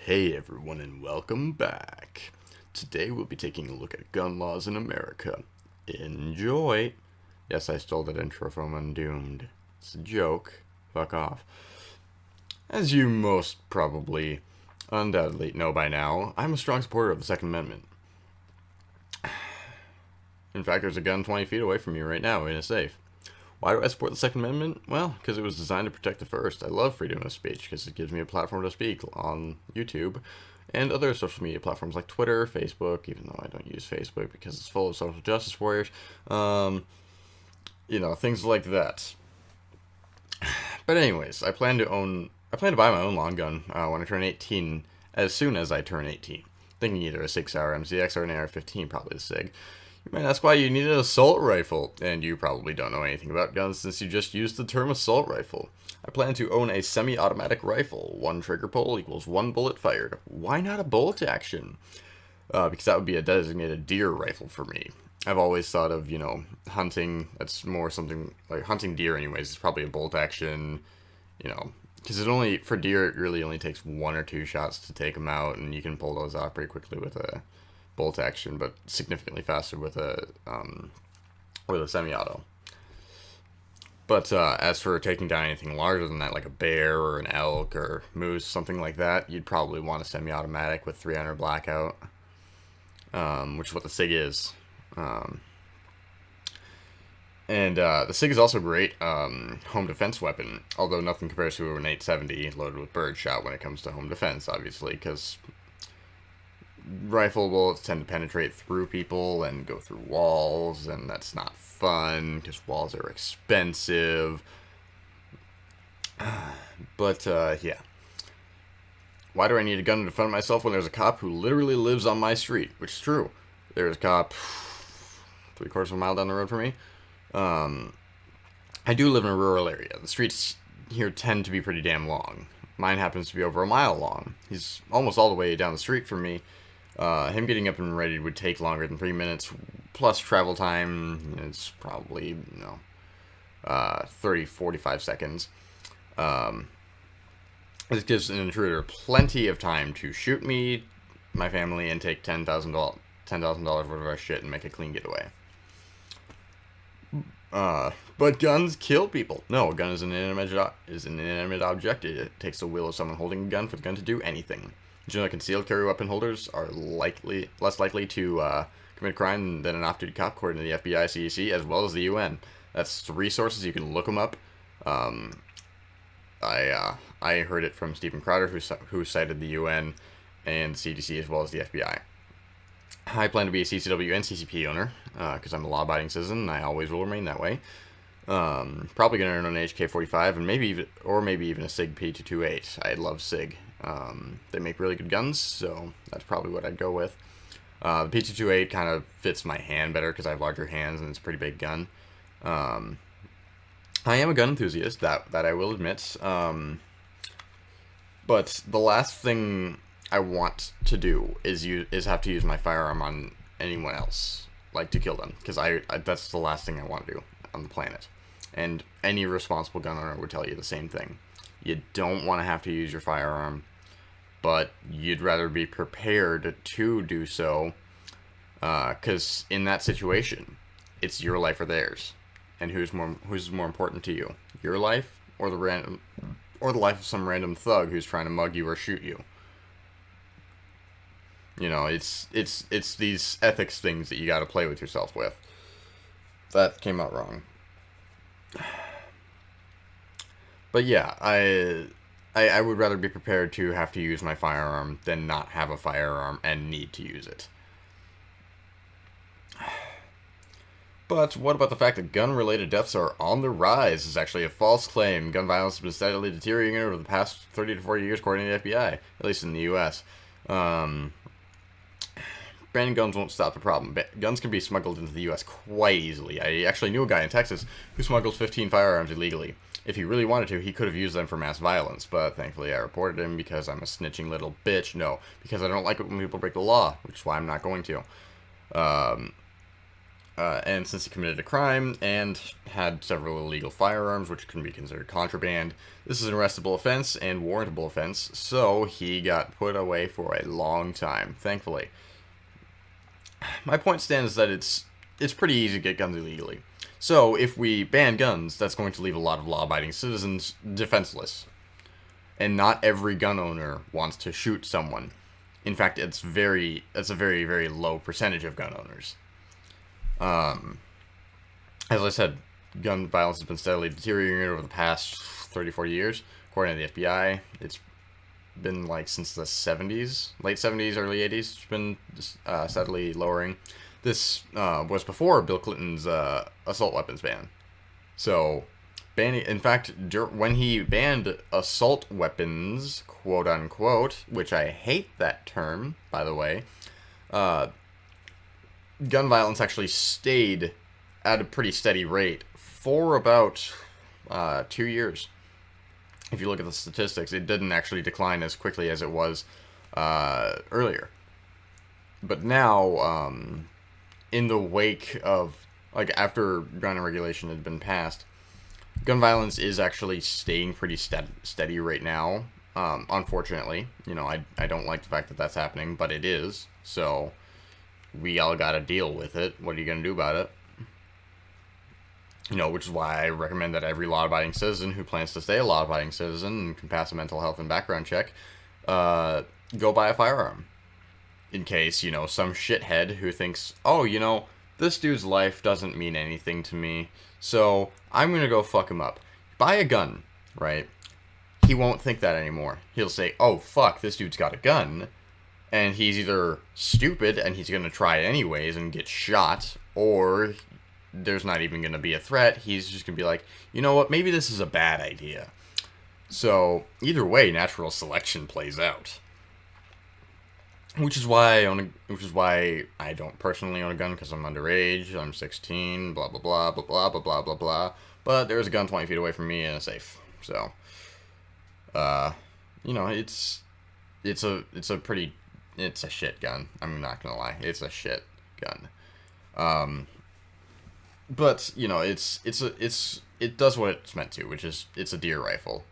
Hey everyone, and welcome back. Today we'll be taking a look at gun laws in America. Enjoy! Yes, I stole that intro from Undoomed. It's a joke. Fuck off. As you most probably undoubtedly know by now, I'm a strong supporter of the Second Amendment. In fact, there's a gun 20 feet away from me right now in a safe. Why do I support the Second Amendment? Well, because it was designed to protect the First. I love freedom of speech because it gives me a platform to speak on YouTube and other social media platforms like Twitter, Facebook, even though I don't use Facebook because it's full of social justice warriors. Things like that. But anyways, I plan to buy my own long gun when I turn 18, as soon as I turn 18. Thinking either a 6-hour MCX or an AR-15, probably the SIG. You might ask why you need an assault rifle, and you probably don't know anything about guns since you just used the term assault rifle. I plan to own a semi-automatic rifle. One trigger pull equals one bullet fired. Why not a bolt action? Because that would be a designated deer rifle for me. I've always thought of, hunting. That's more something like hunting deer anyways. It's probably a bolt action, because for deer, it really only takes one or two shots to take them out, and you can pull those off pretty quickly with a bolt action, but significantly faster with a semi-auto. But as for taking down anything larger than that, like a bear or an elk or moose, something like that, you'd probably want a semi-automatic with 300 blackout, which is what the SIG is. The SIG is also a great home defense weapon, although nothing compares to an 870 loaded with birdshot when it comes to home defense, obviously, because rifle bullets tend to penetrate through people and go through walls, and that's not fun because walls are expensive. But yeah. Why do I need a gun to defend myself when there's a cop who literally lives on my street? Which is true. There's a cop 3/4 of a mile down the road from me. I do live in a rural area. The streets here tend to be pretty damn long. Mine happens to be over a mile long. He's almost all the way down the street from me. Him getting up and ready would take longer than 3 minutes, plus travel time is probably, 30-45 seconds. This gives an intruder plenty of time to shoot me, my family, and take $10,000 worth of our shit and make a clean getaway. But guns kill people. No, a gun is an inanimate object. It takes the will of someone holding a gun for the gun to do anything. Generally, concealed carry weapon holders are less likely to commit crime than an off-duty cop, according to the FBI, CDC, as well as the UN. That's 3 sources. You can look them up. I heard it from Stephen Crowder, who cited the UN and the CDC as well as the FBI. I plan to be a CCW and CCP owner because I'm a law-abiding citizen, and I always will remain that way. Probably going to earn an HK-45 and maybe even a SIG P228. I love SIG. They make really good guns, so that's probably what I'd go with. The P228 kind of fits my hand better because I have larger hands and it's a pretty big gun. I am a gun enthusiast, that I will admit. But the last thing I want to do is have to use my firearm on anyone else, like to kill them, because I that's the last thing I want to do on the planet. And any responsible gun owner would tell you the same thing. You don't want to have to use your firearm, but you'd rather be prepared to do so, because in that situation, it's your life or theirs, and who's more important to you, your life or the life of some random thug who's trying to mug you or shoot you. It's these ethics things that you got to play with yourself with. That came out wrong. But yeah, I would rather be prepared to have to use my firearm than not have a firearm and need to use it. But what about the fact that gun-related deaths are on the rise? This is actually a false claim. Gun violence has been steadily deteriorating over the past 30 to 40 years, according to the FBI, at least in the U.S. Banning guns won't stop the problem. Guns can be smuggled into the U.S. quite easily. I actually knew a guy in Texas who smuggled 15 firearms illegally. If he really wanted to, he could have used them for mass violence, but thankfully I reported him because I'm a snitching little bitch. No, because I don't like it when people break the law, which is why I'm not going to. And since he committed a crime and had several illegal firearms, which can be considered contraband, this is an arrestable offense and warrantable offense, so he got put away for a long time, thankfully. My point stands that it's pretty easy to get guns illegally. So if we ban guns, that's going to leave a lot of law-abiding citizens defenseless. And not every gun owner wants to shoot someone. In fact, it's a very, very low percentage of gun owners. As I said, gun violence has been steadily deteriorating over the past 30, 40 years. According to the FBI, it's been like since the 70s, late 70s, early 80s, it's been steadily lowering. This was before Bill Clinton's assault weapons ban. So, in fact, when he banned assault weapons, quote unquote, which I hate that term, by the way, gun violence actually stayed at a pretty steady rate for about 2 years. If you look at the statistics, it didn't actually decline as quickly as it was earlier. But now, in the wake of, like, after gun regulation had been passed, gun violence is actually staying pretty steady right now. Unfortunately, I don't like the fact that that's happening, but it is. So we all gotta deal with it. What are you gonna do about it? Which is why I recommend that every law-abiding citizen who plans to stay a law-abiding citizen and can pass a mental health and background check, go buy a firearm. In case, some shithead who thinks, oh, this dude's life doesn't mean anything to me, so I'm gonna go fuck him up. Buy a gun, right? He won't think that anymore. He'll say, oh, fuck, this dude's got a gun, and he's either stupid and he's gonna try it anyways and get shot, or there's not even gonna be a threat. He's just gonna be like, you know what, maybe this is a bad idea. So, either way, natural selection plays out. Which is why I don't personally own a gun, because I'm underage, I'm 16, blah blah blah blah blah blah blah blah blah. But there's a gun 20 feet away from me and a safe. So, it's a shit gun. I'm not gonna lie, it's a shit gun. But it does what it's meant to, which is it's a deer rifle.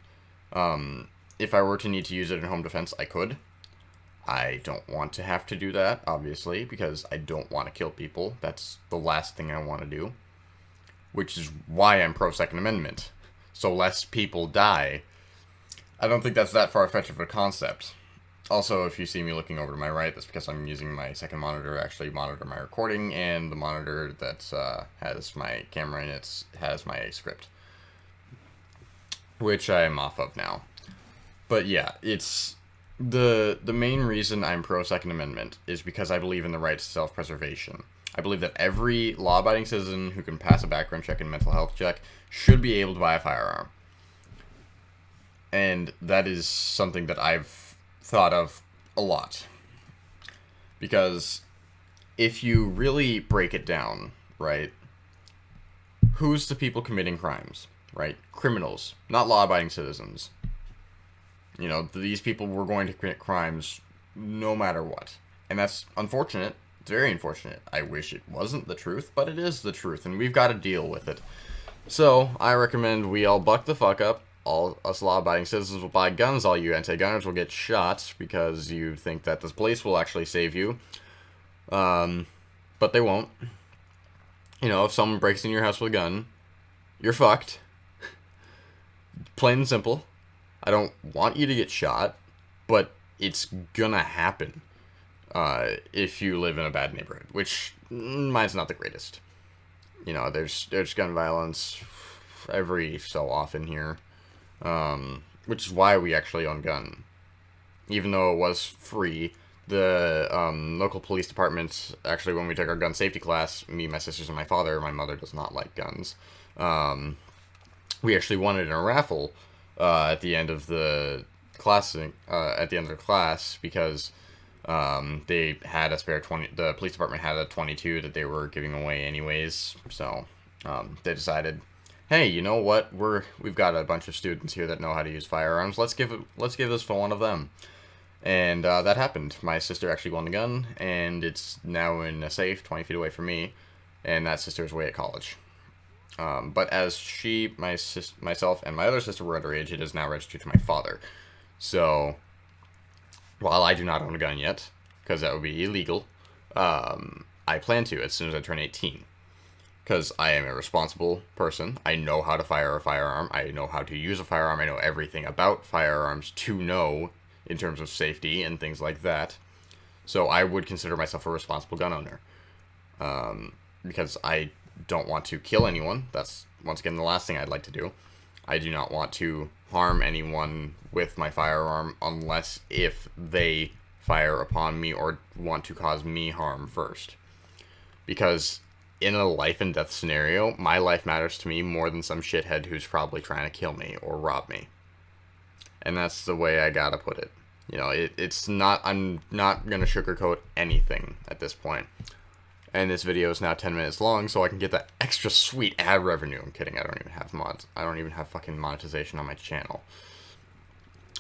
If I were to need to use it in home defense, I could. I don't want to have to do that, obviously, because I don't want to kill people. That's the last thing I want to do. Which is why I'm pro-Second Amendment. So less people die. I don't think that's that far-fetched of a concept. Also, if you see me looking over to my right, that's because I'm using my second monitor to actually monitor my recording, and the monitor that has my camera in it has my script. Which I'm off of now. But yeah, it's... The main reason I'm pro-Second Amendment is because I believe in the right to self-preservation. I believe that every law-abiding citizen who can pass a background check and mental health check should be able to buy a firearm. And that is something that I've thought of a lot. Because if you really break it down, right, who's the people committing crimes, right? Criminals, not law-abiding citizens. These people were going to commit crimes no matter what. And that's unfortunate. It's very unfortunate. I wish it wasn't the truth, but it is the truth, and we've got to deal with it. So, I recommend we all buck the fuck up. All us law-abiding citizens will buy guns. All you anti-gunners will get shot because you think that the police will actually save you. But they won't. If someone breaks in your house with a gun, you're fucked. Plain and simple. I don't want you to get shot, but it's gonna happen if you live in a bad neighborhood, which mine's not the greatest. There's gun violence every so often here, which is why we actually own gun. Even though it was free, the local police department, actually when we took our gun safety class, me, my sisters, and my mother does not like guns, we actually won it in a raffle at the end of the class, because they had a spare 20. The police department had a 22 that they were giving away anyways. So they decided, hey, you know what? We've got a bunch of students here that know how to use firearms. Let's give this to one of them. And that happened. My sister actually won the gun, and it's now in a safe 20 feet away from me. and that sister's away at college. But as myself, and my other sister were underage, it is now registered to my father. So, while I do not own a gun yet, because that would be illegal, I plan to as soon as I turn 18. Because I am a responsible person. I know how to fire a firearm. I know how to use a firearm. I know everything about firearms to know in terms of safety and things like that. So I would consider myself a responsible gun owner. Because I don't want to kill anyone. That's, once again, the last thing I'd like to do. I do not want to harm anyone with my firearm unless if they fire upon me or want to cause me harm first. Because in a life and death scenario, my life matters to me more than some shithead who's probably trying to kill me or rob me. And that's the way I gotta put it. You know, it's not, I'm not gonna sugarcoat anything at this point. And this video is now 10 minutes long, so I can get that extra sweet ad revenue. I'm kidding, I don't even have mods. I don't even have fucking monetization on my channel.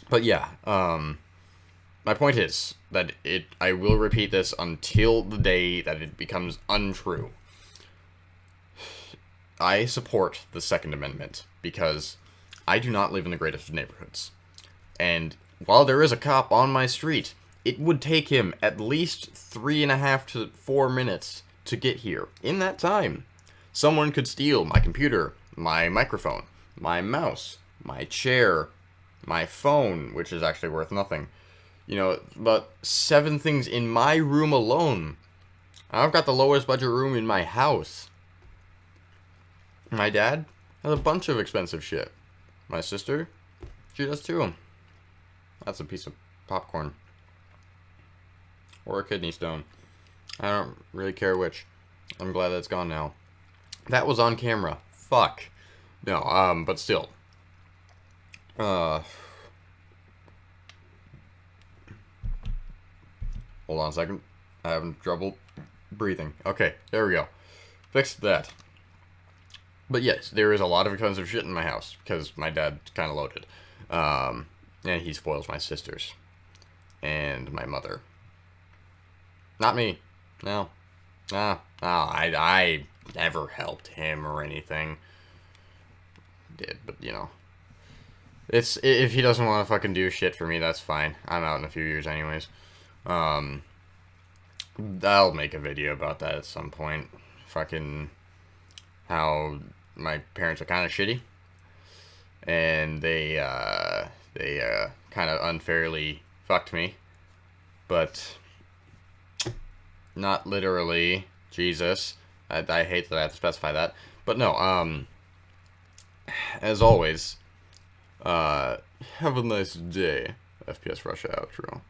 But yeah, my point is that I will repeat this until the day that it becomes untrue. I support the Second Amendment because I do not live in the greatest of neighborhoods. And while there is a cop on my street, it would take him at least 3.5 to 4 minutes to get here. In that time, someone could steal my computer, my microphone, my mouse, my chair, my phone, which is actually worth nothing. You know, about 7 things in my room alone. I've got the lowest budget room in my house. My dad has a bunch of expensive shit. My sister, she does too. That's a piece of popcorn. Or a kidney stone. I don't really care which. I'm glad that's gone now. That was on camera. Fuck. No, but still. Hold on a second. I'm having trouble breathing. Okay, there we go. Fixed that. But yes, there is a lot of expensive shit in my house, because my dad's kind of loaded. And he spoils my sisters. And my mother. Not me. No. I never helped him or anything. Did, but you know. If he doesn't want to fucking do shit for me, that's fine. I'm out in a few years anyways. I'll make a video about that at some point. Fucking how my parents are kind of shitty. And they kind of unfairly fucked me. But not literally. Jesus. I hate that I have to specify that. But no, as always, have a nice day. FPS Russia outro.